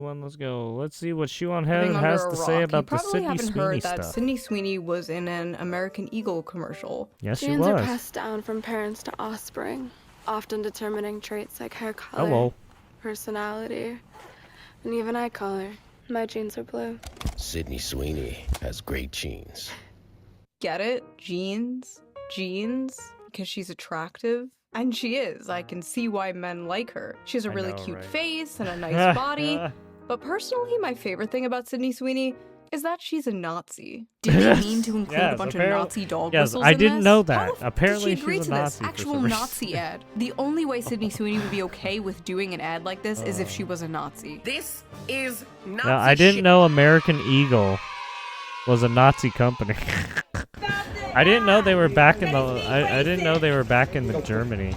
Let's go. Let's see what Shuan Living under has a to say rock. about You the probably Sydney haven't Sweeney heard that stuff. Sydney Sweeney was in an American Eagle commercial. Yes, she Genes are was. passed down from parents to offspring, often determining traits like hair color, Hello. personality, and even eye color. My genes are blue. Sydney Sweeney has great genes. Get it? Genes? Genes? Because she's attractive? And she is. I can see why men like her. She has a really cute face and a nice body. But personally, my favorite thing about Sydney Sweeney is that she's a Nazi. Did they mean to include a bunch of Nazi dog whistles I in didn't this? know that. How Apparently did she agree she's to a this Nazi for actual some reason. Nazi ad? The only way Sydney Sweeney would be okay with doing an ad like this is if she was a Nazi. This is Nazi No, I didn't shit. know American Eagle was a Nazi company. I didn't know they were back in the. I didn't know they were back in the Germany,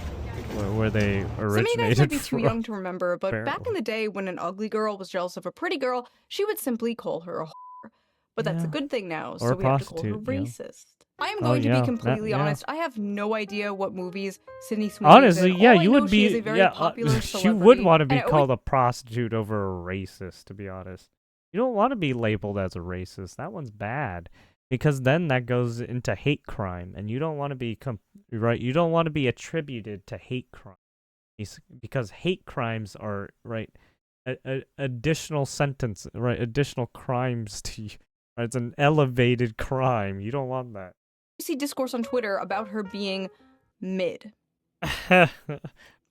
where they originated Some of you guys might be too from. young to remember, but Apparently. back in the day when an ugly girl was jealous of a pretty girl, she would simply call her a whore. But that's a Yeah. good thing now, Or so a we have to call her prostitute, yeah. racist. I am Oh, going to yeah, be completely that- yeah. honest. I have no idea what movies Sydney Sweeney is Honestly, in. yeah, All I you know would she is be. a very Yeah, popular you would celebrity, want to be and I called a prostitute over a racist. To be honest, you don't want to be labeled as a racist. That one's bad. Because then that goes into hate crime, and you don't want to be right. You don't want to be attributed to hate crime, because hate crimes are additional sentence, additional crimes to you. Right? It's an elevated crime. You don't want that. You see discourse on Twitter about her being mid.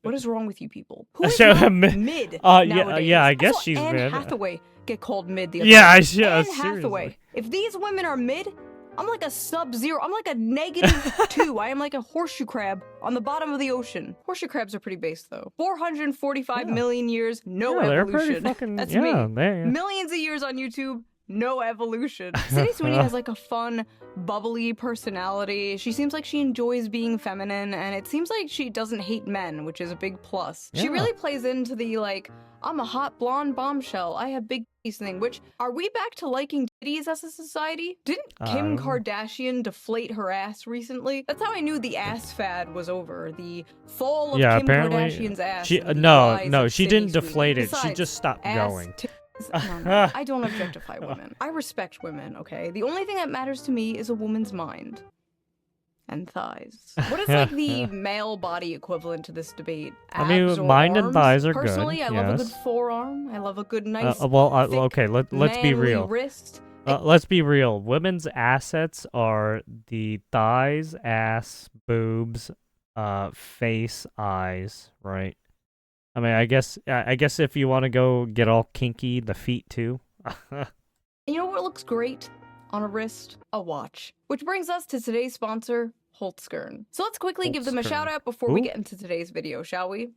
What is wrong with you people? Who is not mid nowadays? yeah, I guess saw she's Anne mid. Hathaway get called mid the other Yeah, day. Anne seriously. Hathaway. If these women are mid, I'm like a sub-zero. I'm like a -2. I am like a horseshoe crab on the bottom of the ocean. Horseshoe crabs are pretty base though. 445 million years, no Yeah, they're evolution. pretty fucking. That's yeah, me. they. Millions of years on YouTube, no evolution. Sydney Sweeney has like a fun, bubbly personality. She seems like she enjoys being feminine, and it seems like she doesn't hate men, which is a big plus. She Yeah. really plays into the like, I'm a hot blonde bombshell, I have big titties thing, which, are we back to liking titties as a society? Didn't Kim Kardashian deflate her ass recently? That's how I knew the ass fad was over. The fall of Kim apparently Kardashian's ass. She and the no, rise no, of she Sydney didn't Sweeney. deflate it. She Besides, just stopped ass, going. no, I don't objectify women. I respect women, okay? The only thing that matters to me is a woman's mind. And thighs. What is like the male body equivalent to this debate? I mean, Abs or mind and arms? thighs are good, Personally, I love a good yes. forearm. I love a good nice thick, Okay, let's be manly real. wrist. Let's be real. Women's assets are the thighs, ass, boobs, face, eyes, right? I mean, I guess if you want to go get all kinky, the feet too. You know what looks great on a wrist? A watch. Which brings us to today's sponsor, Holtzkern. So let's quickly give them a Holtzkern. shout out before we Who? get into today's video, shall we?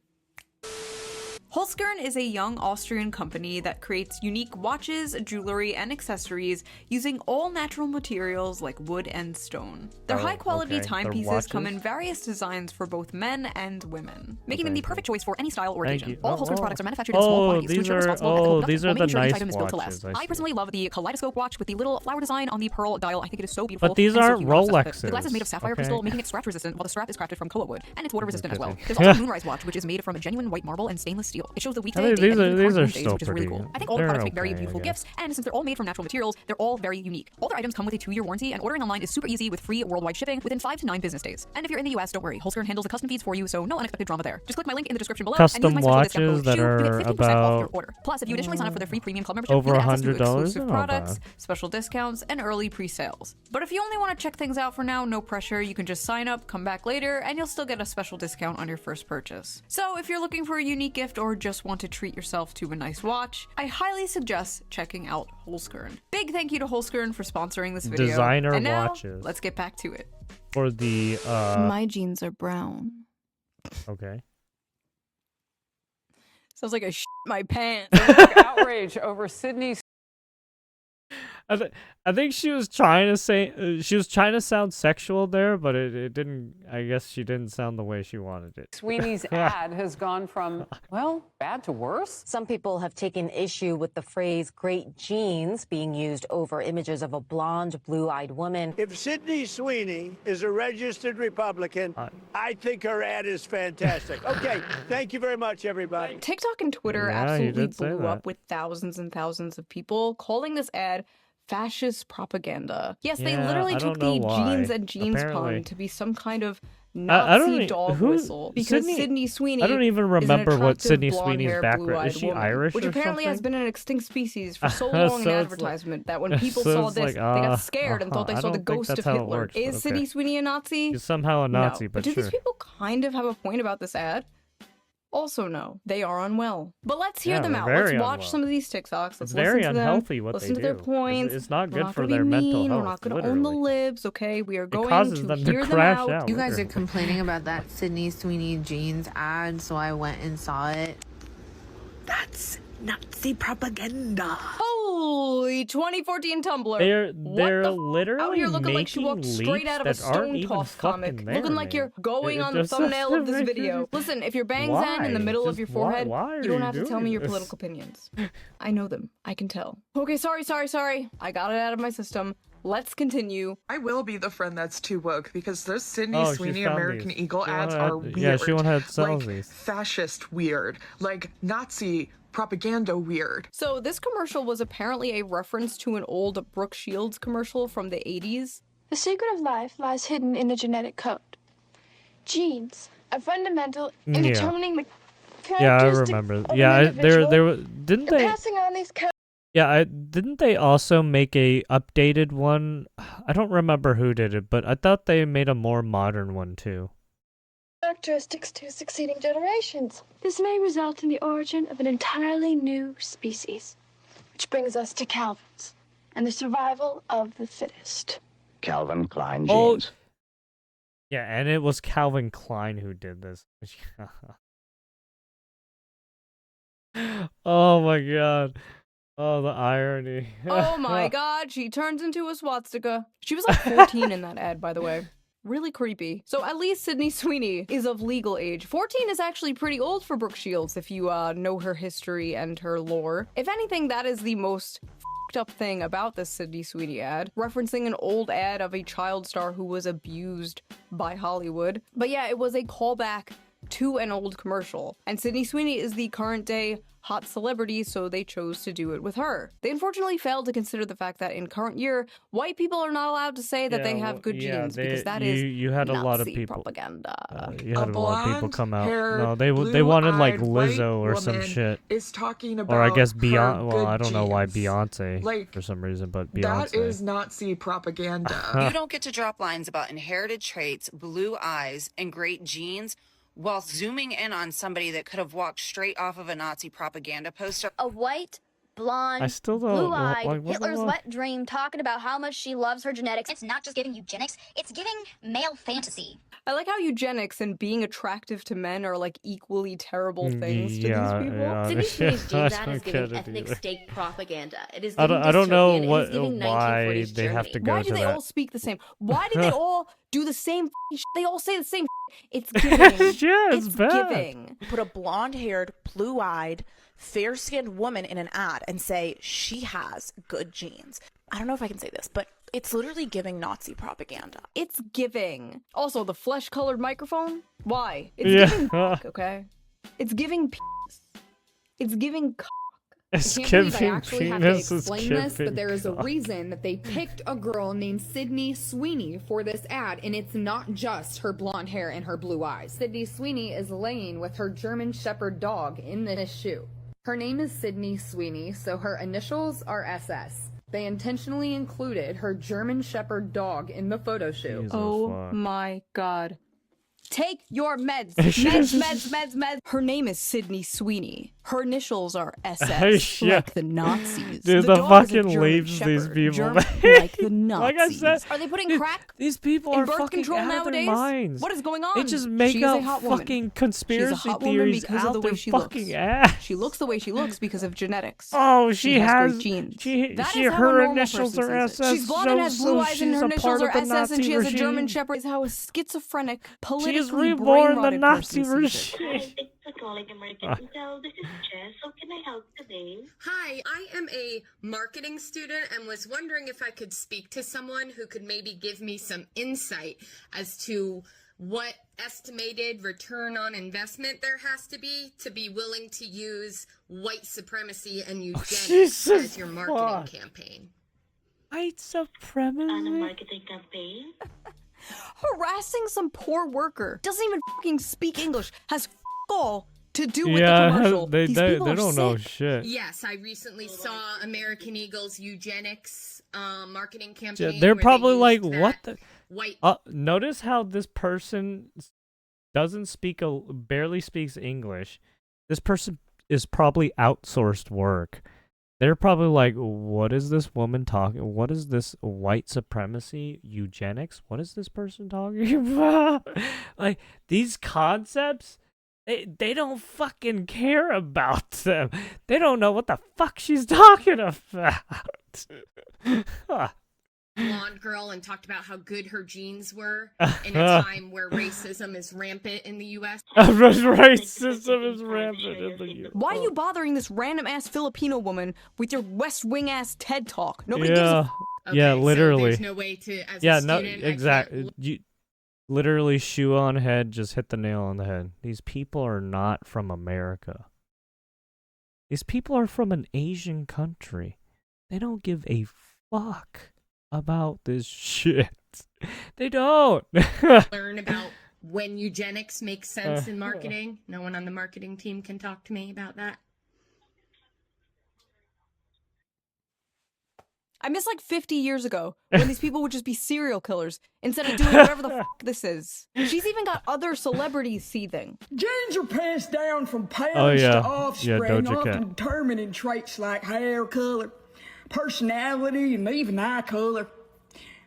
Holtzkern is a young Austrian company that creates unique watches, jewelry, and accessories using all natural materials like wood and stone. Their high-quality okay. Their timepieces come watches? in various designs for both men and women, making them Okay. the perfect choice for any style or Thank occasion. you. All Holtzkern Oh, products are manufactured in small quantities to these ensure are- responsible ethical production these are while the making sure each nice item is built to watches, last. I I see. personally love the kaleidoscope watch with the little flower design on the pearl dial. I think it is so beautiful. But these and so aren't cute when I'm obsessed with it. The Rolexes, glass is made of sapphire okay? crystal, making it scratch resistant, while the strap is crafted from koa wood, and it's water resistant as well. kidding. There's also the Moonrise watch, which is made from a genuine white marble and stainless steel. It shows the weekday, think day, these and are- even these hard are moon days, still which is really pretty- cool. I think all the they're products make very okay, I beautiful guess. gifts, and since they're all made from natural materials, they're all very unique. All their items come with a 2-year warranty, and ordering online is super easy with free worldwide shipping within 5 to 9 business days. And if you're in the US, don't worry, Holtzkern handles the custom feeds for you, so no unexpected drama there. Just click my link in the description below Custom and use my special watches discount that code SHOE to are get 50% off your about, order. Plus, if you additionally sign up for their free premium club membership, over you get access to $100? exclusive Not products, bad. special discounts, and early pre-sales. But if you only want to check things out for now, no pressure. You can just sign up, come back later, and you'll still get a special discount on your first purchase. So if you're looking for a unique gift or just want to treat yourself to a nice watch, I highly suggest checking out Holtzkern. Big thank you to Holtzkern for sponsoring this video. Designer and now, watches. let's get back to it. For the My jeans are brown. okay. Sounds like I shit my pants. Outrage over Sydney's I think she was trying to say she was trying to sound sexual there, but it didn't. I guess she didn't sound the way she wanted it. Sweeney's ad has gone from, well, bad to worse. Some people have taken issue with the phrase "great genes" being used over images of a blonde, blue-eyed woman. If Sydney Sweeney is a registered Republican, I think her ad is fantastic. Okay, thank you very much, everybody. TikTok and Twitter Yeah, absolutely did say blew that. up with thousands and thousands of people calling this ad fascist propaganda. Yes, they Yeah, literally I took don't the know why. jeans and jeans Apparently. pun to be some kind of I don't Nazi e- dog who- whistle because Sydney Sweeney. I don't even is an remember what attractive, Sydney Sweeney's blonde-haired, background blue-eyed is. She woman, Irish which or apparently has something? been an extinct species for so long in So it's like- advertisement that when people so saw it's this, like, they got scared and thought they I saw the don't think ghost that's of how it Hitler. works, but Is okay. Sydney Sweeney a Nazi? She's somehow a Nazi, No. but do sure. these people kind of have a point about this ad? Also, no, they are unwell. But let's hear Yeah, them they're out. Let's very watch unwell. some of these TikToks. Let's It's very listen to unhealthy them. what Listen they to their do. points. It's not We're good not for gonna their be mental mean. health. We're not going to own the literally. libs, okay? We are going causes to them to hear them crash out. out. You guys are literally. complaining about that Sydney Sweeney jeans ad, so I went and saw it. That's Nazi propaganda. Holy 2014 Tumblr. They're What the literally out here looking like she making walked straight leaps out of a that aren't Stone even Toss comic. fucking there, Looking like you're man. going It on the just thumbnail of this doesn't make video. sense. Listen, if your bangs in the Why? middle of your Just why- forehead, why are you don't you have to tell doing me your this? political opinions. I know them. I can tell. Okay, sorry. I got it out of my system. Let's continue. I will be the friend that's too woke because those Sydney Oh, she Sweeney found American these. Eagle She ads wanted- are weird. yeah, she wanted to sell like these. fascist weird, like Nazi propaganda weird. So this commercial was apparently a reference to an old Brooke Shields commercial from the 80s. The secret of life lies hidden in the genetic code. Genes are fundamental in Yeah. determining the Yeah, I characteristics remember. of an Yeah, individual there didn't and they? passing on these Yeah, didn't they also make a updated one? I don't remember who did it, but I thought they made a more modern one too. characteristics to succeeding generations. This may result in the origin of an entirely new species, which brings us to Calvin's and the survival of the fittest. Calvin Klein Oh, jeans. yeah, and it was Calvin Klein who did this. Oh my god. Oh, the irony. Oh my god, she turns into a swastika. She was like 14 in that ad, by the way. Really creepy. So at least Sydney Sweeney is of legal age. 14 is actually pretty old for Brooke Shields if you know her history and her lore. If anything, that is the most f***ed up thing about this Sydney Sweeney ad, referencing an old ad of a child star who was abused by Hollywood. But yeah, it was a callback to an old commercial. And Sydney Sweeney is the current day hot celebrity, so they chose to do it with her. They unfortunately failed to consider the fact that in current year, white people are not allowed to say that they have good genes because that is you had a lot of Nazi people. propaganda. You had a lot of people come out. blonde-haired, No, they wanted like blue-eyed Lizzo or white some woman shit. Is talking about Or I guess her Beyonce. Well, good I don't know why genes. Beyonce Like, for some reason, but Beyonce. That is Nazi propaganda. You don't get to drop lines about inherited traits, blue eyes, and great genes while zooming in on somebody that could have walked straight off of a Nazi propaganda poster. A white, blonde, I still don't blue-eyed, like, what the Hitler's fuck? wet dream talking about how much she loves her genetics. It's not just giving eugenics, it's giving male fantasy. I like how eugenics and being attractive to men are like equally terrible things to Yeah, these people. yeah. Sydney Sweeney's I jeans ad don't is giving get it ethnic either. state propaganda. It is I giving don't know dystopian. It what is giving why 1940s they have Germany. to go Why to do they that. all speak the same? Why do they all do the same shit? They all say the same shit. It's giving. Yeah, it's bad. giving. Put a blonde-haired, blue-eyed, fair-skinned woman in an ad and say she has good genes. I don't know if I can say this, but it's literally giving Nazi propaganda. It's giving. Also, the flesh-colored microphone? Why? It's Yeah. giving cock, okay? It's giving penis. It's giving cock. It's I can't believe I giving actually have penis to is explain this, giving but there is a cock. reason that they picked a girl named Sydney Sweeney for this ad, and it's not just her blonde hair and her blue eyes. Sydney Sweeney is laying with her German Shepherd dog in this shoe. Her name is Sydney Sweeney, so her initials are SS. They intentionally included her German Shepherd dog in the photo shoot. Jesus Oh fuck. my god. Take your meds. Meds. Her name is Sydney Sweeney. Her initials are SS, Yeah. like the Nazis. Dude, the dog is a fucking German leaves these Shepherd, people. German, like the Nazis. Like I said, Are they putting crack these people in are birth fucking control out of their nowadays? minds. What is going on? They just make she is a up hot woman. fucking She's a conspiracy hot woman theories because out of the way their she fucking looks. ass. She looks the way she looks because of genetics. Oh, she has great genes. She That is how a her normal initials person are sees it. SS. She's blonde and has blue eyes, and her she's a initials part are of the SS, Nazi and she has a German regime. Shepherd. Is how a schizophrenic, She is politically reborn the brain-rotted Nazi person sees it. regime. Hi, I am a marketing student and was wondering if I could speak to someone who could maybe give me some insight as to what estimated return on investment there has to be willing to use white supremacy and eugenics Jesus as your marketing fuck. campaign. White supremacy? On a marketing campaign? Harassing some poor worker, doesn't even fucking speak English, has all to do with the Yeah, commercial. they These people are don't know sick. shit. Yes, I recently saw American Eagle's eugenics marketing campaign. Yeah, they're where probably they like, used what that the? white Notice how this person doesn't speak barely speaks English. This person is probably outsourced work. They're probably like, what is this woman talking? What is this white supremacy, eugenics? What is this person talking about? Like, these concepts, they don't fucking care about them. They don't know what the fuck she's talking about. blonde girl and talked about how good her genes were in a time where racism is rampant in the U.S. Racism is rampant in the U.S. Why are you bothering this random ass Filipino woman with your West Wing ass TED talk? Nobody gives a yeah, literally. So there's no way to, as yeah, a student, exactly. You literally shoe on head, just hit the nail on the head. These people are not from America. These people are from an Asian country. They don't give a fuck about this shit. They don't. learn about when eugenics makes sense in marketing. No one on the marketing team can talk to me about that. I miss like 50 years ago when these people would just be serial killers instead of doing whatever the fuck this is. She's even got other celebrities seething. Genes are passed down from parents to offspring, Doja Cat. often determining traits like hair color, personality, and even eye color.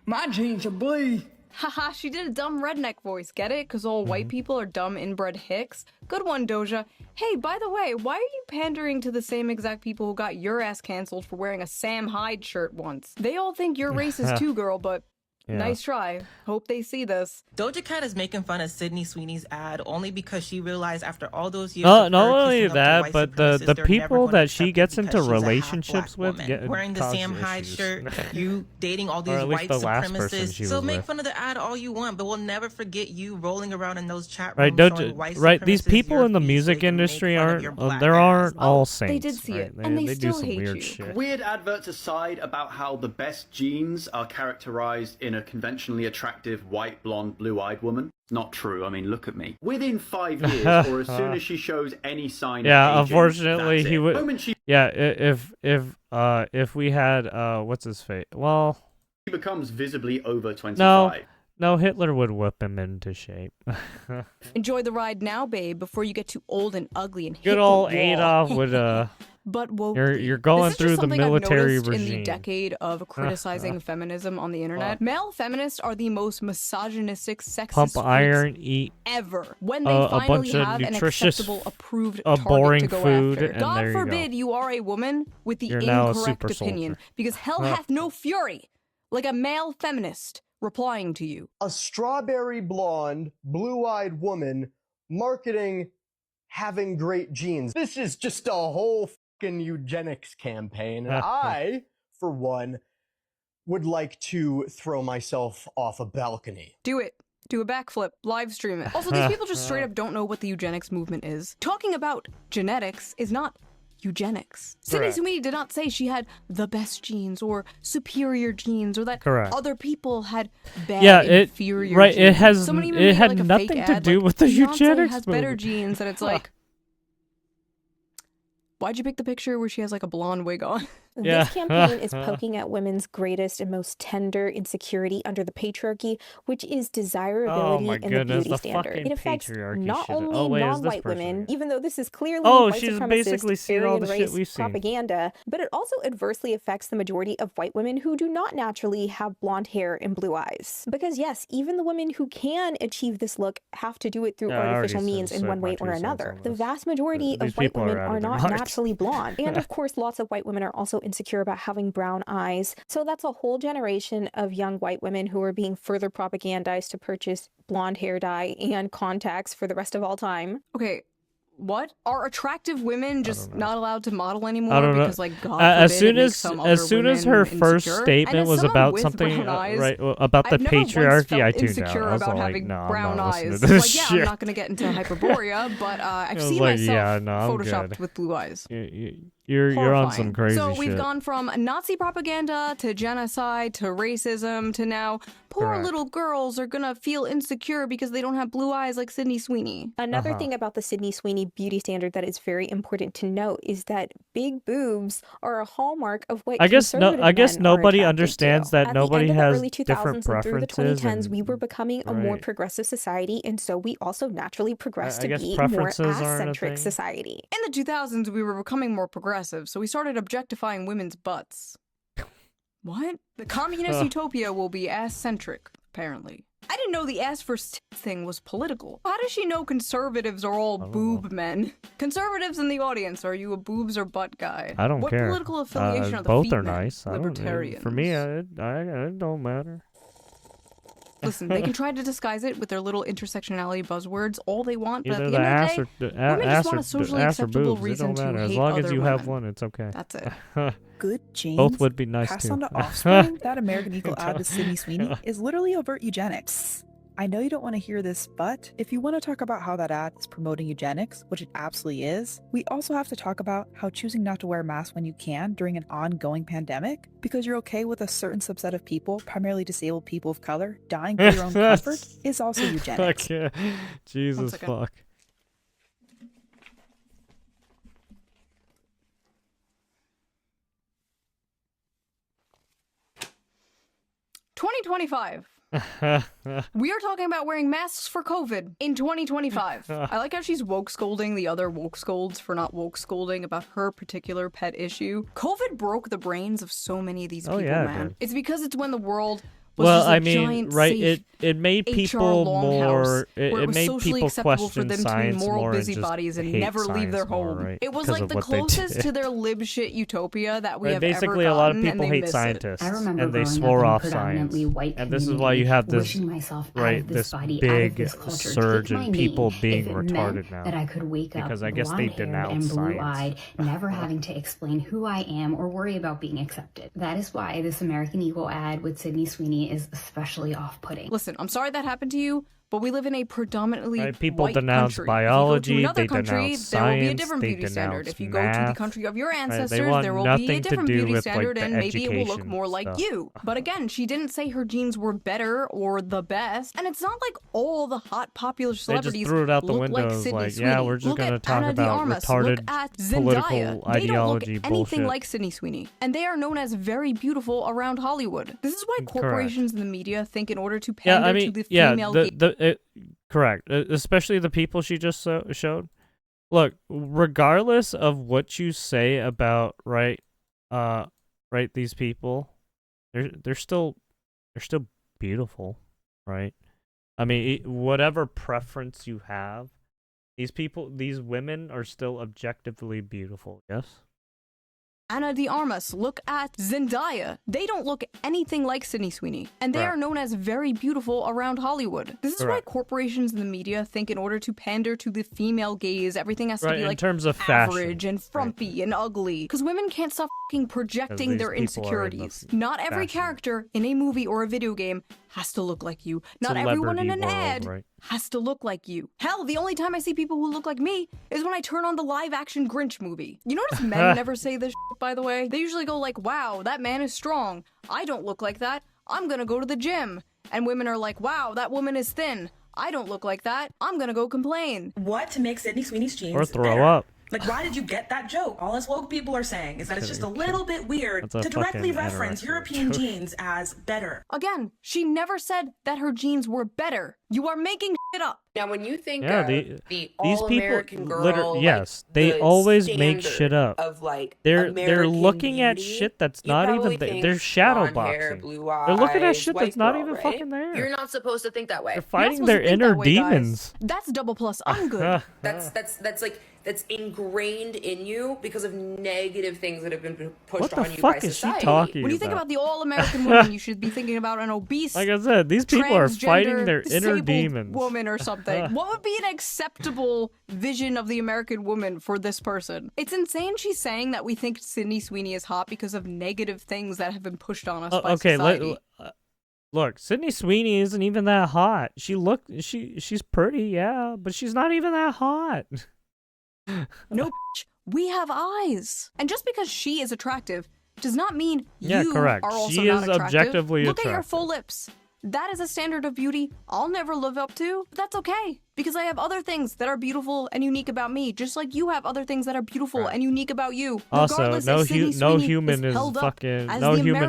My genes are blue. Haha, she did a dumb redneck voice, get it? Because all white people are dumb inbred hicks. Good one, Doja. Hey, by the way, why are you pandering to the same exact people who got your ass canceled for wearing a Sam Hyde shirt once? They all think you're racist too, girl, but nice try. Hope they see this. Doja Cat is making fun of Sydney Sweeney's ad only because she realized after all those years Not only that, but the people that she gets into relationships with wearing the Sam Hyde shirt, you dating all these white supremacists. So make fun of the ad all you want, but we'll never forget you rolling around in those chat rooms showing white right, these supremacists people your in the feet so music they can make industry fun of aren't your black there ass. aren't all saints. They did see right? it, and they do still some hate weird you. shit. Weird adverts aside about how the best genes are characterized in a conventionally attractive white, blonde, blue-eyed woman. Not true. I mean, look at me. Within 5 years, or as soon as she shows any sign of aging, unfortunately, that's he it. would. The moment she If we had what's his face? Well, becomes visibly over 25. No, Hitler would whip him into shape. Enjoy the ride now, babe, before you get too old and ugly and hit Good the old wall. Adolf would But woke you're going this is through just the something military I've noticed regime. in the decade of criticizing feminism on the internet. Male feminists are the most misogynistic, sexist Pump freaks iron, eat ever. When they a finally bunch of have an nutritious, acceptable, approved boring target to go food, after. and God there you forbid go. you are a woman with the You're now a incorrect super opinion, soldier. because hell hath no fury like a male feminist replying to you. A strawberry blonde, blue-eyed woman marketing having great genes. This is just a whole fucking eugenics campaign, and I, for one, would like to throw myself off a balcony. Do it. Do a backflip. Live stream it. Also, these people just straight up don't know what the eugenics movement is. Talking about genetics is not eugenics. Sydney Correct. Sweeney did not say she had the best genes or superior genes or that Correct. other people had bad inferior right. genes. It has Someone even it made, had like, a nothing fake to ad, do like, with the Beyonce eugenics has better movement. genes, and it's like, why'd you pick the picture where she has like a blonde wig on? Yeah. This campaign is poking at women's greatest and most tender insecurity under the patriarchy, which is desirability in the beauty standard. It affects not only non-white women, even though this is clearly white she's supremacist basically seen all Aryan the race shit we've seen. propaganda, but it also adversely affects the majority of white women who do not naturally have blonde hair and blue eyes. Because yes, even the women who can achieve this look have to do it through artificial means in one way or another. The vast majority of white women are not naturally blonde. And of course, lots of white women are also insecure about having brown eyes. So that's a whole generation of young white women who are being further propagandized to purchase blonde hair dye and contacts for the rest of all time. Okay, what? Are attractive women just not allowed to model anymore I don't know. because, like, God As forbid, soon as her first statement was about something about the patriarchy, I tuned out. I was like, no, I'm not listening to this shit. Yeah, I'm not gonna get into Hyperborea, but I've seen myself photoshopped with blue eyes. You're on some crazy shit. So we've gone from Nazi propaganda to genocide to racism to now poor little girls are gonna feel insecure because they don't have blue eyes like Sydney Sweeney. Another thing about the Sydney Sweeney beauty standard that is very important to note is that big boobs are a hallmark of what I guess nobody understands that nobody has different preferences. Through the 2010s, we were becoming a more progressive society, and so we also naturally progressed to be a more ass-centric society. In the 2000s, we were becoming more progressive, so we started objectifying women's butts. What? The communist utopia will be ass-centric, apparently. I didn't know the ass versus tits thing was political. How does she know conservatives are all boob men? Conservatives in the audience, are you a boobs or butt guy? I don't care. What political affiliation are the both feet are men? nice. Libertarians. For me, it don't matter. Listen, they can try to disguise it with their little intersectionality buzzwords all they want, but at the end of the day, women just want a socially acceptable reason to hate as long as you other have women. one, it's okay. That's it. Good genes Both would be nice passed too. on to offspring. That American Eagle ad with Sydney Sweeney is literally overt eugenics. I know you don't want to hear this, but if you want to talk about how that ad is promoting eugenics, which it absolutely is, we also have to talk about how choosing not to wear a mask when you can during an ongoing pandemic, because you're okay with a certain subset of people, primarily disabled people of color, dying for your own comfort, is also eugenics. Okay. Jesus fuck. $2025. We are talking about wearing masks for COVID in 2025. I like how she's woke scolding the other woke scolds for not woke scolding about her particular pet issue. COVID broke the brains of so many of these people, man. It's because it's when the world was just a giant, safe it made people more. It made people question science more and just hate leave their home. Right? It was like the closest to their lib shit utopia that we have basically ever a lot gotten, of people and they hate miss scientists, it. and they swore off science. And this is why you have this this big surge in people being retarded now. That I could wake up because I guess they denounce and blue-eyed, science. never having to explain who I am or worry about being accepted. That is why this American Eagle ad with Sydney Sweeney is especially off-putting. Listen, I'm sorry that happened to you, but we live in a predominantly people white denounce country. biology, if you go to another they country, denounce there will be a science, different they beauty standard. denounce If you go to the math. country of your They ancestors, want there will be nothing a to different do beauty with, standard, the and maybe it will look education more like stuff. you. But again, she didn't say her genes were better or the best, and it's not like all the hot popular celebrities They just threw it out the look window. like Sydney Like, Sweeney. yeah, we're just Look gonna at talk Ana de about Armas. retarded Look at political Zendaya. ideology They don't look anything bullshit. like Sydney Sweeney, and they are known as very beautiful around Hollywood. This is why corporations and the media think in order to pander to the female correct. Especially the people she just showed. Look, regardless of what you say about these people, they're still beautiful, right? I mean, whatever preference you have, these women are still objectively beautiful. Yes. Ana de Armas, look at Zendaya. They don't look anything like Sydney Sweeney, and they are known as very beautiful around Hollywood. This is why corporations and the media think in order to pander to the female gaze, everything has to be like in terms of average fashion. and frumpy and ugly. Because women can't stop fucking projecting their insecurities. Not every character in a movie or a video game has to look like you. Not everyone in an ad has to look like you. Hell, the only time I see people who look like me is when I turn on the live-action Grinch movie. You notice men never say this shit, by the way? They usually go like, wow, that man is strong. I don't look like that. I'm gonna go to the gym. And women are like, wow, that woman is thin. I don't look like that. I'm gonna go complain. What makes Sydney Sweeney's jeans Or throw better? up. Like, why did you get that joke? All us woke people are saying is that it's just a little bit weird to directly reference European genes as better. Again, she never said that her genes were better. You are making shit up. Now, when you think of the all-American girl, they always make shit up. Of like they're looking beauty, at shit that's not even there. They're shadow boxing. They're looking at shit that's not even fucking there. You're not supposed to think that way. They're fighting their inner demons. That's double plus ungood. That's ingrained in you because of negative things that have been pushed on you by society. What the fuck is she talking When you think about the all-American woman, you should be thinking about an obese, like I said, these people are fighting their inner demons. Woman or something. What would be an acceptable vision of the American woman for this person? It's insane she's saying that we think Sydney Sweeney is hot because of negative things that have been pushed on us by society. Look, Sydney Sweeney isn't even that hot. She's pretty, yeah, but she's not even that hot. No, we have eyes. And just because she is attractive does not mean correct. are also she not is attractive. objectively Look attractive. at your full lips. That is a standard of beauty I'll never live up to, but that's okay. Because I have other things that are beautiful and unique about me, just like you have other things that are beautiful and unique about you. Also, no human is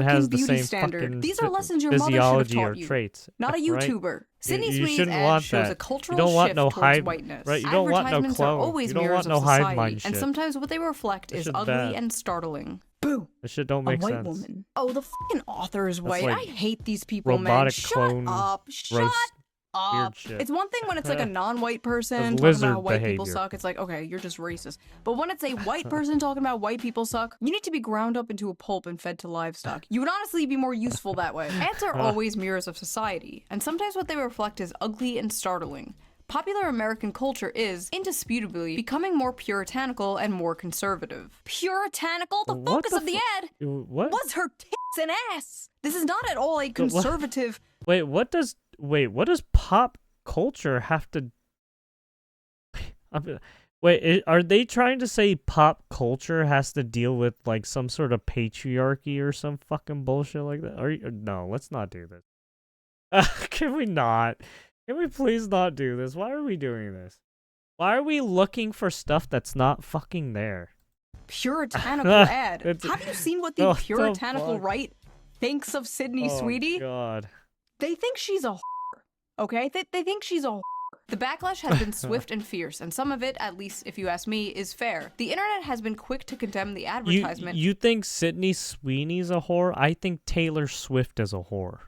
has the same standard. fucking These are lessons your mother should have physiology taught or you, traits. not a YouTuber. Right? Sydney you Sweeney's shouldn't ad want shows that. a cultural you don't want shift no towards hive, whiteness. right? You don't want no Advertisements clone. are always You don't mirrors want no of hive society, mind shit. and sometimes what they reflect is ugly bad. and startling. Boo! This shit don't make a white sense. woman. Oh, the fucking author is white. like I hate these people, man. robotic Shut clone up. Shut roast up. weird shit. It's one thing when it's like a non-white person That's talking about how lizard white people behavior. suck. It's like, okay, you're just racist. But when it's a white person talking about white people suck, you need to be ground up into a pulp and fed to livestock. You would honestly be more useful that way. Ads are always mirrors of society, and sometimes what they reflect is ugly and startling. Popular American culture is, indisputably, becoming more puritanical and more conservative. Puritanical? The focus of the ad was her tits and ass. This is not at all a conservative... Wait, what does pop culture have to... Wait, are they trying to say pop culture has to deal with, like, some sort of patriarchy or some fucking bullshit like that? No, let's not do this. Can we not? Can we please not do this? Why are we doing this? Why are we looking for stuff that's not fucking there? Puritanical ad. Have you seen what the puritanical right thinks of Sydney Sweeney? Oh, God. They think she's a whore, okay? They think she's a whore. The backlash has been swift and fierce, and some of it, at least if you ask me, is fair. The internet has been quick to condemn the advertisement. You think Sydney Sweeney's a whore? I think Taylor Swift is a whore.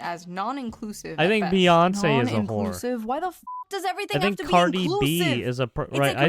As non-inclusive. I think Beyonce is a whore. Non-inclusive? Why the f does everything have to be Cardi inclusive? B is a right. I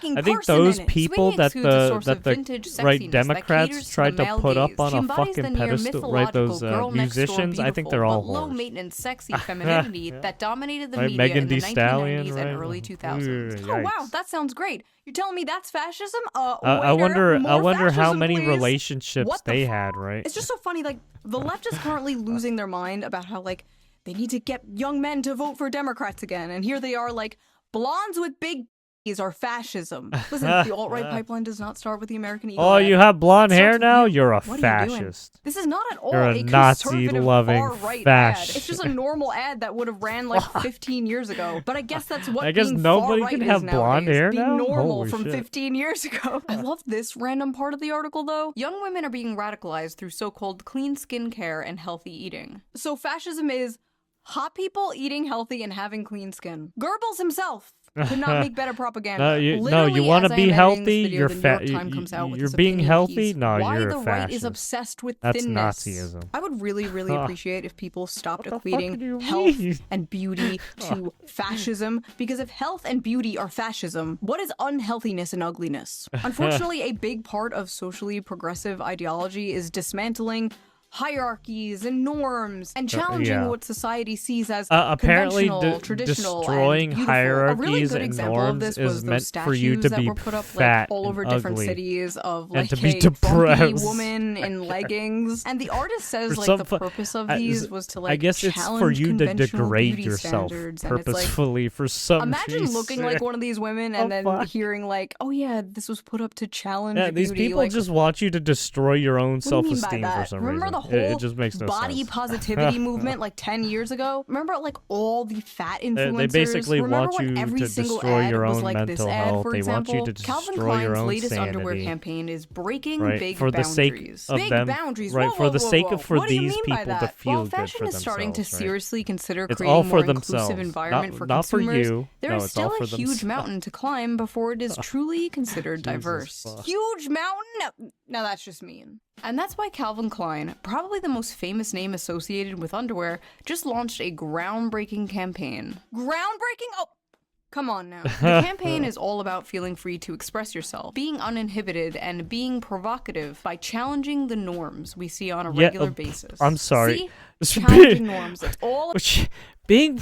think I think those people that the Democrats tried to put up on a fucking pedestal, right? Those musicians. I think they're all whores. Low maintenance, sexy femininity that dominated the media Megan in the Thee Stallion, 1990s and early 2000s. Oh wow, that sounds great. You're telling me that's fascism? I wonder how fascism, many please. relationships they had, right? It's just so funny. Like the left is currently losing their mind about how like they need to get young men to vote for Democrats again, and here they are like blondes with big are fascism. Listen, the alt-right pipeline does not start with the American Eagle. Oh, you have blonde hair now? You're a What fascist. This is not at all You're a Nazi-loving far-right fascist. ad. It's just a normal ad that would have ran like 15 years ago. But I guess that's what I guess being nobody far-right can is have blonde nowadays. hair Be now? normal Holy from shit. 15 years ago. I love this random part of the article though. Young women are being radicalized through so-called clean skincare and healthy eating. So fascism is hot people eating healthy and having clean skin. Goebbels himself could not make better propaganda. You Literally, want as to I be am editing healthy. this video, You're the New fat. York Times comes out with You're its being opinion healthy. piece. No, Why you're the a right fascist. is obsessed with That's thinness. Nazism. I would really appreciate if people stopped What the fuck do equating you health mean? and beauty to fascism. Because if health and beauty are fascism, what is unhealthiness and ugliness? Unfortunately, a big part of socially progressive ideology is dismantling hierarchies and norms and challenging what society sees as apparently conventional, traditional, destroying and beautiful. hierarchies A really good and example of norms this is was meant those for you statues to that be were put up fat like all over and different ugly cities of and like to be a depressed. frumpy woman in leggings. And the artist says For like some the purpose of these was to like I guess it's for challenge you to conventional degrade beauty yourself standards. And it's like, purposefully for some imagine reason. looking like one of these women and then hearing like, oh yeah, this was put up to challenge Yeah, these beauty. people like, just want you to destroy your own what do you mean by self-esteem for that? some Remember reason. the whole it just makes no body sense. positivity movement like 10 years ago? Remember like all the fat influencers? They basically Remember want when you every to single destroy ad your was own like mental this ad, health. for They example? want you to Calvin destroy your Klein's own latest sanity. underwear campaign is breaking Right, big for the sake boundaries. of Big them, boundaries. right? Whoa, For the whoa, sake whoa. of for What do you these mean by people to that? feel While good fashion for is starting to themselves, right? seriously consider It's creating all a for more inclusive themselves, environment for not for consumers, you. there No, is it's all still for a huge themselves. mountain to climb before it is truly considered Jesus diverse. fuck. Huge mountain? No, that's just mean. And that's why Calvin Klein, probably the most famous name associated with underwear, just launched a groundbreaking campaign. Groundbreaking? Oh, come on now. The campaign is all about feeling free to express yourself, being uninhibited, and being provocative by challenging the norms we see on a regular basis. I'm sorry. See? Challenging norms. It's all being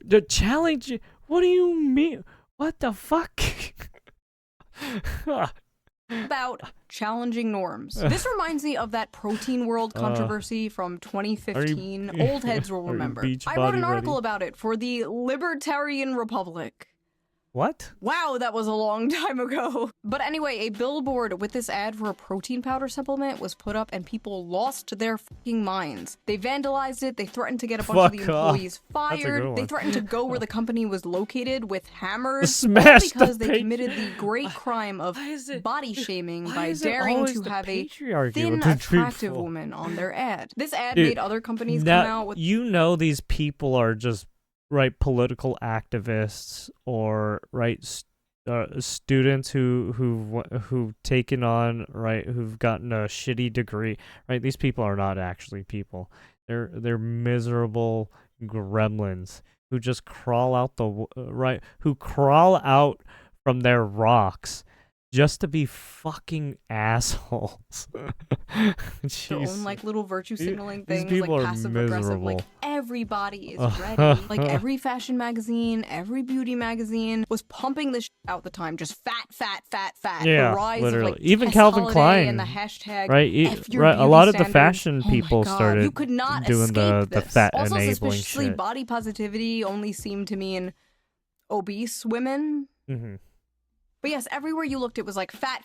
the challenge. What do you mean? What the fuck? about challenging norms. This reminds me of that protein world controversy from 2015. Old heads will remember. I wrote an article about it for the Libertarian Republic. What? Wow, that was a long time ago. But anyway, a billboard with this ad for a protein powder supplement was put up and people lost their fucking minds. They vandalized it, they threatened to get a bunch of the employees fired, they threatened to go where the company was located with hammers, all because they committed the great crime of body shaming by daring to have a thin, attractive woman on their ad. This ad made other companies come out with... You know these people are just right political activists or right students who've taken on who've gotten a shitty degree, right? These people are not actually people. They're miserable gremlins who just crawl out who crawl out from their rocks just to be fucking assholes. Their own like little virtue signaling things, these people like are passive aggressive. Like everybody is ready. Like every fashion magazine, every beauty magazine was pumping this shit out the time. Just fat. Yeah, the rise literally. of like Even Tess Calvin Holiday Klein and the hashtag right. A lot of the fashion people started you could not doing the fat also, enabling suspiciously, shit. body positivity only seemed to mean obese women. Mm-hmm. But yes, everywhere you looked, it was like fat,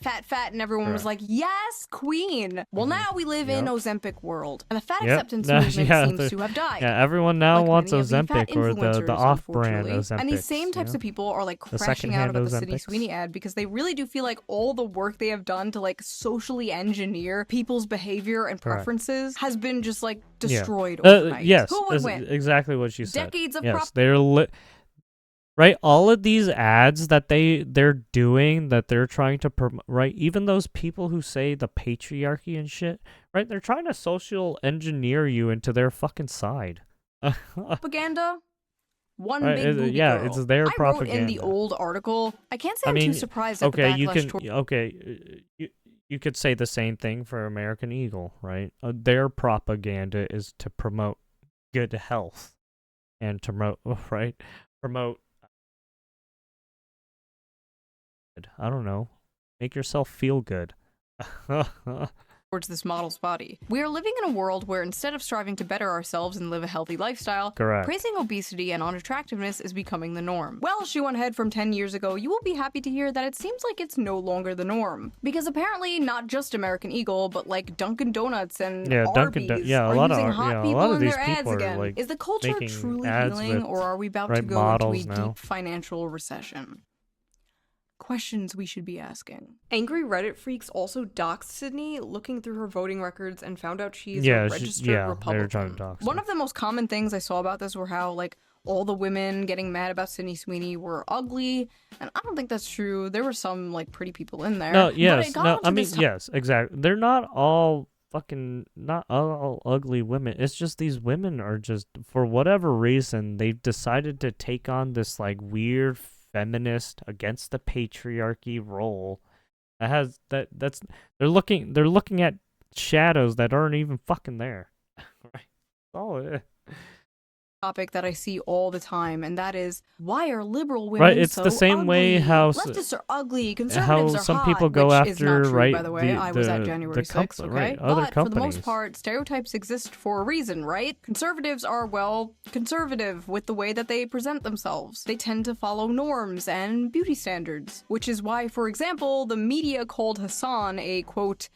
and everyone was like, yes, queen. Well, now we live in Ozempic world, and the fat acceptance movement seems to have died. Yeah, everyone now like wants many of the fat Ozempic or the influencers, off-brand Ozempic. And these same types of people are like crashing out about the Sydney Sweeney ad because they really do feel like all the work they have done to like socially engineer people's behavior and preferences has been just like destroyed overnight. Yes, who would win? Exactly what you said. Decades of they're right, all of these ads that they're doing, that they're trying to promote, right? Even those people who say the patriarchy and shit, right? They're trying to social engineer you into their fucking side. Propaganda. One right, big booby girl. It's their propaganda. I wrote in the old article. I can't say I'm too surprised at the backlash. You could say the same thing for American Eagle, right? Their propaganda is to promote good health and to promote. I don't know. Make yourself feel good. Towards this model's body. We are living in a world where instead of striving to better ourselves and live a healthy lifestyle, praising obesity and unattractiveness is becoming the norm. Well, she went ahead from 10 years ago, you will be happy to hear that it seems like it's no longer the norm. Because apparently not just American Eagle, but like Dunkin' Donuts and Arby's are using hot people in their ads again. Like, is the culture truly healing, or are we about to go into a deep financial recession? Questions we should be asking. Angry Reddit freaks also doxed Sydney, looking through her voting records and found out she's a registered Republican. They were trying to dox One of the most common things I saw about this were how like all the women getting mad about Sydney Sweeney were ugly, and I don't think that's true. There were some like pretty people in there. Yes, exactly. They're not all ugly women. It's just these women are just, for whatever reason, they've decided to take on this like weird feminist against the patriarchy role they're looking at shadows that aren't even fucking there. Right. Topic that I see all the time, and that is, why are liberal women it's so the same ugly? way how leftists are ugly, conservatives are some hot, people go which after is not true, right by the way. I was at January 6th, okay? But for the most part, stereotypes exist for a reason, right? Conservatives are, well, conservative with the way that they present themselves. They tend to follow norms and beauty standards, which is why, for example, the media called Hassan a, quote,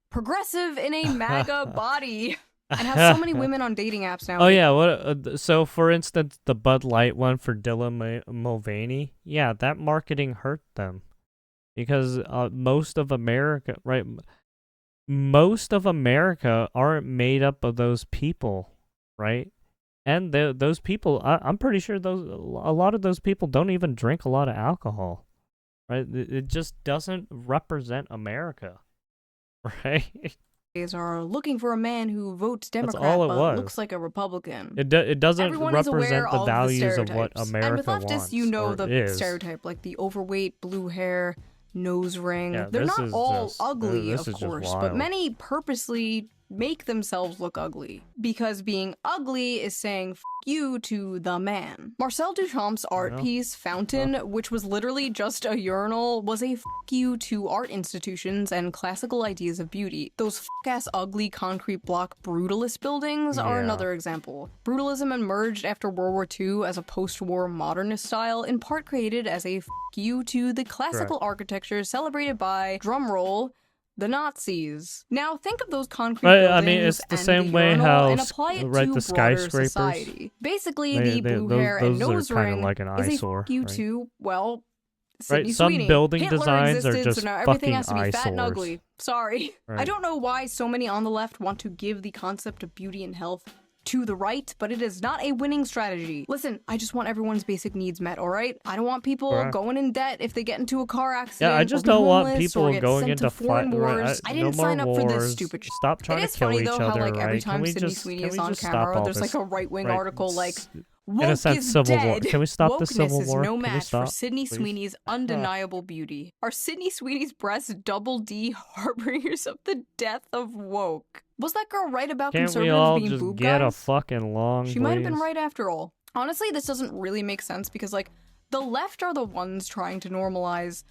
progressive in a MAGA body. and have so many women on dating apps now. Oh yeah, what? So for instance, the Bud Light one for Dylan Mulvaney, yeah, that marketing hurt them because most of America, right? Most of America aren't made up of those people, right? And those people, I'm pretty sure a lot of those people don't even drink a lot of alcohol, right? It just doesn't represent America, right? Are looking for a man who votes Democrat but looks like a Republican. It doesn't represent the values of what America wants. And with leftists, you know the stereotype, like the overweight, blue hair, nose ring. Yeah, they're not all ugly, of course, but many purposely make themselves look ugly because being ugly is saying F you to the man. Marcel Duchamp's art piece, Fountain, which was literally just a urinal, was a F you to art institutions and classical ideas of beauty. Those f***ass ugly concrete block brutalist buildings are another example. Brutalism emerged after World War II as a post-war modernist style, in part created as a F you to the classical architecture celebrated by, drumroll, the Nazis. Now think of those concrete buildings. I mean, it's the same way how the skyscrapers. Society. Basically, the blue hair and nose ring like an eyesore, is a to, well, right. Some Sweeney. building Hitler designs are just so now everything fucking has to be eyesores. fat and ugly. Sorry. Right. I don't know why so many on the left want to give the concept of beauty and health to the right, but it is not a winning strategy. Listen, I just want everyone's basic needs met, alright? I don't want people going in debt if they get into a car accident. Yeah, I just don't want people going into foreign wars. I didn't sign up for this stupid shit. Stop trying to kill each other, how, like, right? every time Sydney Sweeney is on camera, there's like a right-wing article like, woke in a sense, is civil dead. war. Can we stop the Wokeness civil war? is no match for stop, Sydney please? Sweeney's undeniable beauty. Are Sydney Sweeney's breasts double D harbingers of the death of woke? Was that girl right about Can't conservatives we all being just boob get guys? a fucking long, She might have been right after all. Honestly, this doesn't really make sense because, like, the left are the ones trying to normalize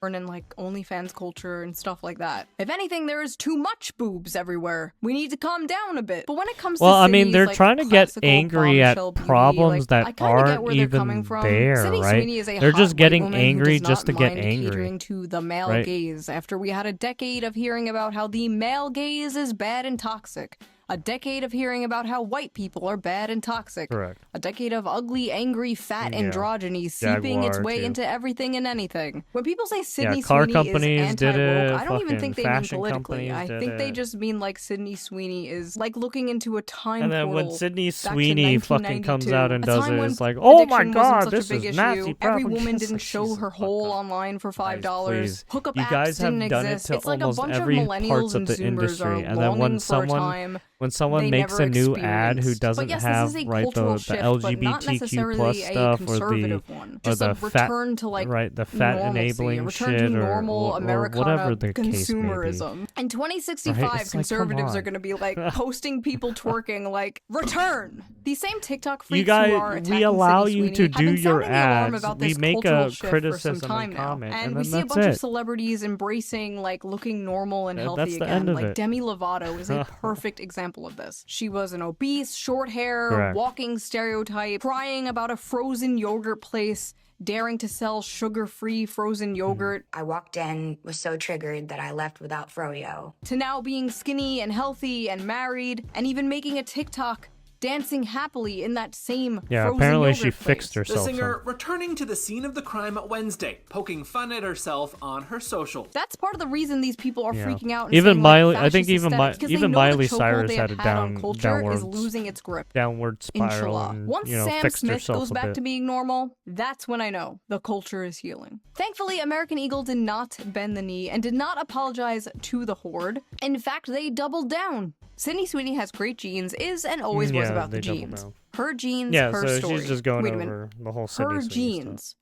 porn and, like, OnlyFans culture and stuff like that. If anything, there is too much boobs everywhere. We need to calm down a bit. But when it comes to I mean, Sydney's, they're like, trying to get angry at bombshell beauty, problems like, I that kinda get aren't where they're even coming from. there, Sydney right? Sweeney is a They're hot just white getting woman who angry does just to not get mind angry. catering to the male right? gaze after we had a decade of hearing about how the male gaze is bad and toxic. A decade of hearing about how white people are bad and toxic. Correct. A decade of ugly, angry, fat androgyny seeping its way into everything and anything. When people say Sydney car Sweeney companies is did anti-woke, it, I don't even think they mean fashion politically. I companies think did they it. just mean like Sydney Sweeney is like looking into a time And then portal when Sydney back to Sweeney fucking comes 1992, out and a does time it, when it's like, oh my addiction wasn't god, such a this big is issue. Nazi Every propaganda. woman didn't show her hole online for $5. Please. Hookup You apps guys have didn't done exist. it to It's like a almost bunch every of millennials parts of and the Zoomers industry, are and then longing for a time when someone they makes never a new ad who experienced. doesn't But yes, have this is a right cultural the shift, but not LGBTQ necessarily plus a stuff or conservative one. or Just the a fat return to like right the fat normalcy, enabling a return shit to normal or Americana whatever the case may be. consumerism. In 2065, Right? It's like, conservatives come are on. going to be like posting people twerking like return. These same TikTok freaks You guys, who are attacking we allow Sydney you Sweeney to have do been your sounding the alarm ads. about We this make cultural a shift for some criticism time and now. comment, And and we then see a that's bunch of it. celebrities embracing like looking normal and healthy That's the again. end of Like it. Demi Lovato is a perfect example of this. She was an obese, short hair, Correct. walking stereotype, crying about a frozen yogurt place, daring to sell sugar-free frozen yogurt. I walked in, was so triggered that I left without froyo. To now being skinny and healthy and married, and even making a TikTok dancing happily in that same Yeah, frozen apparently yogurt she place. fixed The herself. singer returning to the scene of the crime Wednesday, poking fun at herself on her social. That's part of the reason these people are Yeah. freaking out. And Even saying, Miley, like, I think fascist even aesthetics, 'cause they even know the Miley chokehold Cyrus they had have a had on culture downward is losing its grip. downward spiral Inshallah. and Once Sam fixed Smith herself goes a back bit. to being normal, that's when I know the culture is healing. Thankfully, American Eagle did not bend the knee and did not apologize to the horde. In fact, they doubled down. Sydney Sweeney has great genes, is and always was Yeah, about the they doubled genes. down. Her genes, Yeah, her so story. she's just going Wait a over minute. the whole Sydney Her Sweeney genes,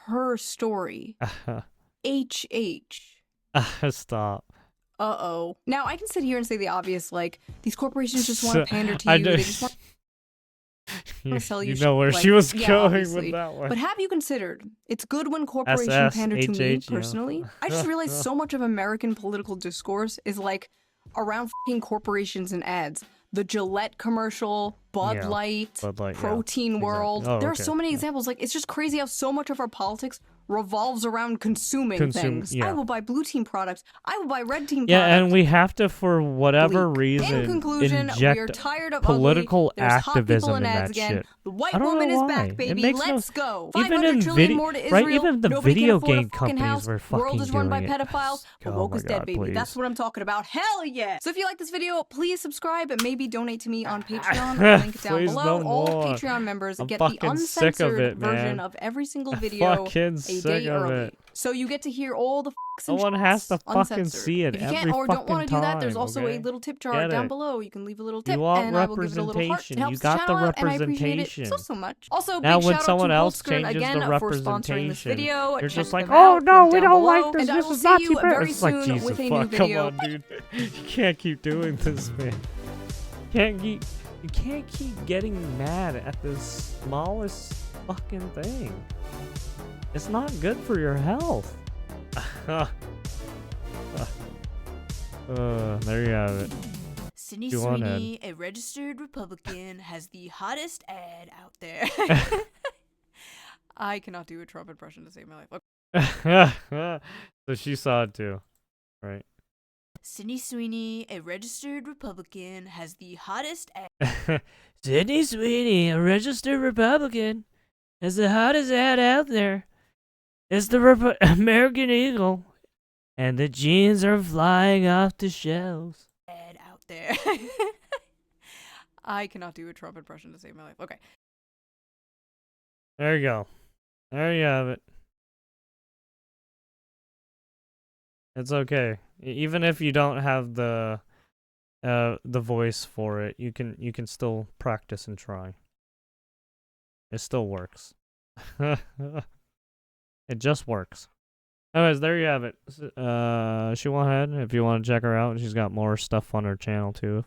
her story. HH. Stop. Uh-oh. Now, I can sit here and say the obvious, like, these corporations just want to pander to you. They just want to sell you You know where shit. she was Like, yeah, going obviously. with that one. But have you considered, it's good when corporations SS, pander to me HH, yeah. personally. I just realized so much of American political discourse is like around fucking corporations and ads. The Gillette commercial, Bud Light, Bud Light, yeah. Protein World. Exactly. Oh, there are okay. so many examples. Like, it's just crazy how so much of our politics revolves around consuming things. Yeah. I will buy blue team products. I will buy red team Yeah, products. and we have to, for whatever reason, In conclusion, we are inject tired of political ugly. There's activism hot people in ads that again. shit. The white I don't woman know is why. back, It baby. makes Let's go. Even 500 in trillion more to Israel. right? Even the Nobody video can afford game a fucking companies house. were fucking World is run by doing it. pedophiles. Oh Woke my is dead, God, baby. please. That's what I'm talking about. Hell yeah! So if you like this video, please subscribe and maybe donate to me on Patreon. I'll link it down Please, below. no All more. Patreon members I'm get the fucking sick of uncensored it, man. version of every single I'm video fucking a sick day of early. it. So you get to hear all the No one has to fucking uncensored. see it If you every can't or don't fucking want to do that, there's time, also okay? a little tip jar Get down it. below. You can leave a little tip, You want and I will give it a little heart. It representation. helps You got the the channel out, and I appreciate it representation. so much. Also, Now big when shout someone out to else Polskern changes again the for sponsoring this representation, video. you're Check just like, them oh out, no, link we down don't below, like this. and I This will is see not you too bad. very It's like, soon Jesus with a new fuck, come video. on, dude. You can't keep doing this, man. You can't keep getting mad at the smallest fucking thing. It's not good for your health. There you have it. Sydney Go on, Sweeney, a registered Republican, has the hottest ad out there. I cannot do a Trump impression to save my life. Okay. So she saw it too, right? Sydney Sweeney, a registered Republican, has the hottest ad. Sydney Sweeney, a registered Republican, has the hottest ad out there. It's the American Eagle, and the jeans are flying off the shelves. Ad out there. I cannot do a Trump impression to save my life. Okay. There you go. There you have it. It's okay. Even if you don't have the voice for it, you can still practice and try. It still works. It just works. Anyways, there you have it. She went ahead. If you want to check her out, she's got more stuff on her channel too.